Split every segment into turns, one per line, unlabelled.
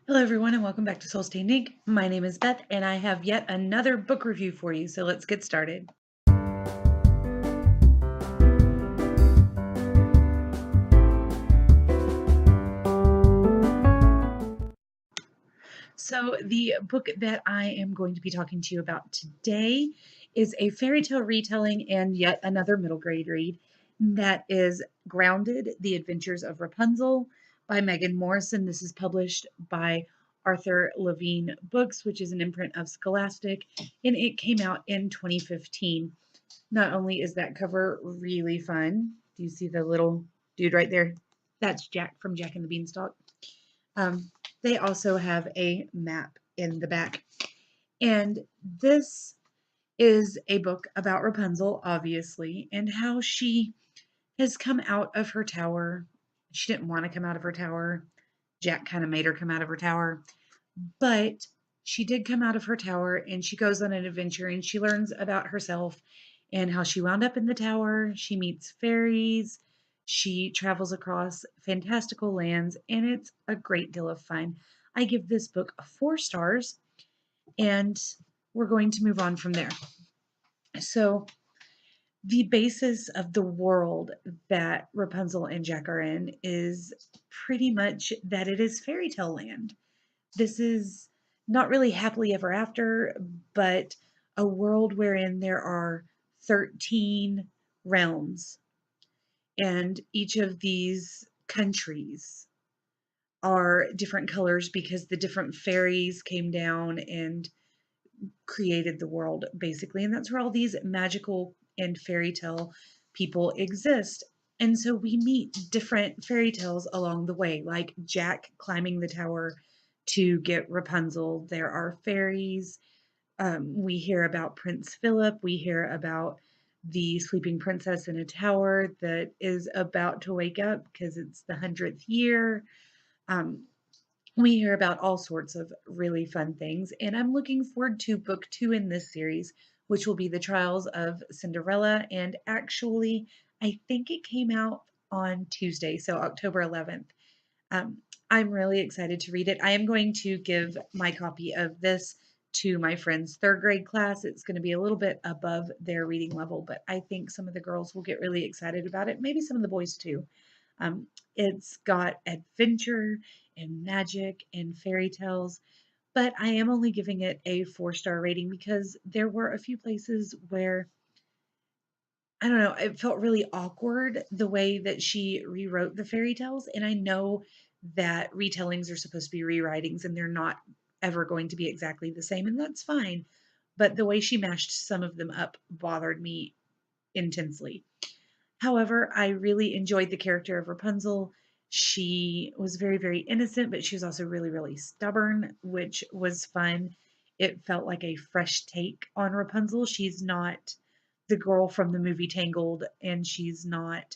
Hello, everyone, and welcome back to Soul Stained Ink. My name is Beth, and I have yet another book review for you, so let's get started. So, the book that I am going to be talking to you about today is a fairy tale retelling and yet another middle grade read that is Grounded: The Adventures of Rapunzel by Megan Morrison. This is published by Arthur Levine Books, which is an imprint of Scholastic, and it came out in 2015. Not only is that cover really fun, do you see the little dude right there? That's Jack from Jack and the Beanstalk. They also have a map in the back. And this is a book about Rapunzel, obviously, and how she has come out of her tower. She didn't want to come out of her tower. Jack kind of made her come out of her tower. But she did come out of her tower and she goes on an adventure and she learns about herself and how she wound up in the tower. She meets fairies. She travels across fantastical lands and it's a great deal of fun. I give this book 4 stars and we're going to move on from there. So, the basis of the world that Rapunzel and Jack are in is pretty much that it is fairy tale land. This is not really happily ever after, but a world wherein there are 13 realms, and each of these countries are different colors because the different fairies came down and created the world, basically. And that's where all these magical and fairy tale people exist. And so we meet different fairy tales along the way, like Jack climbing the tower to get Rapunzel. There are fairies. We hear about Prince Philip. We hear about the sleeping princess in a tower that is about to wake up because it's the 100th year. Um, we hear about all sorts of really fun things, and I'm looking forward to book 2 in this series, which will be The Trials of Cinderella. And actually, I think it came out on Tuesday, so October 11th. Um, I'm really excited to read it. I am going to give my copy of this to my friend's 3rd grade class. It's going to be a little bit above their reading level, but I think some of the girls will get really excited about it. Maybe some of the boys too. Um, it's got adventure and magic and fairy tales, but I am only giving it a 4-star rating because there were a few places where I don't know, it felt really awkward the way that she rewrote the fairy tales. And I know that retellings are supposed to be rewritings and they're not ever going to be exactly the same, and that's fine. But the way she mashed some of them up bothered me intensely. However, I really enjoyed the character of Rapunzel. She was very, very innocent, but she was also really, really stubborn, which was fun. It felt like a fresh take on Rapunzel. She's not the girl from the movie Tangled, and she's not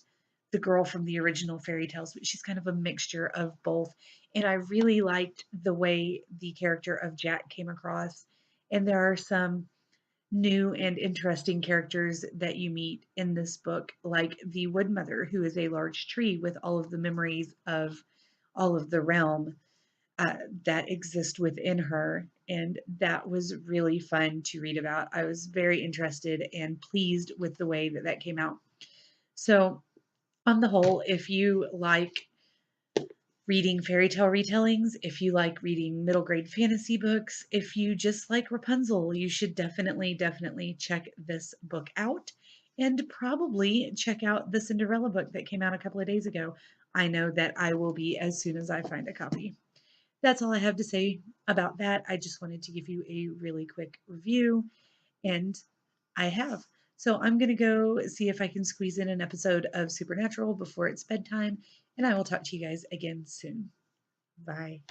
the girl from the original fairy tales, but she's kind of a mixture of both. And I really liked the way the character of Jack came across. And there are some new and interesting characters that you meet in this book, like the Wood Mother, who is a large tree with all of the memories of all of the realm that exist within her. And that was really fun to read about. I was very interested and pleased with the way that that came out. So, on the whole, if you like reading fairy tale retellings, if you like reading middle grade fantasy books, if you just like Rapunzel, you should definitely, definitely check this book out and probably check out the Cinderella book that came out a couple of days ago. I know that I will be as soon as I find a copy. That's all I have to say about that. I just wanted to give you a really quick review, and I have. So I'm going to go see if I can squeeze in an episode of Supernatural before it's bedtime, and I will talk to you guys again soon. Bye.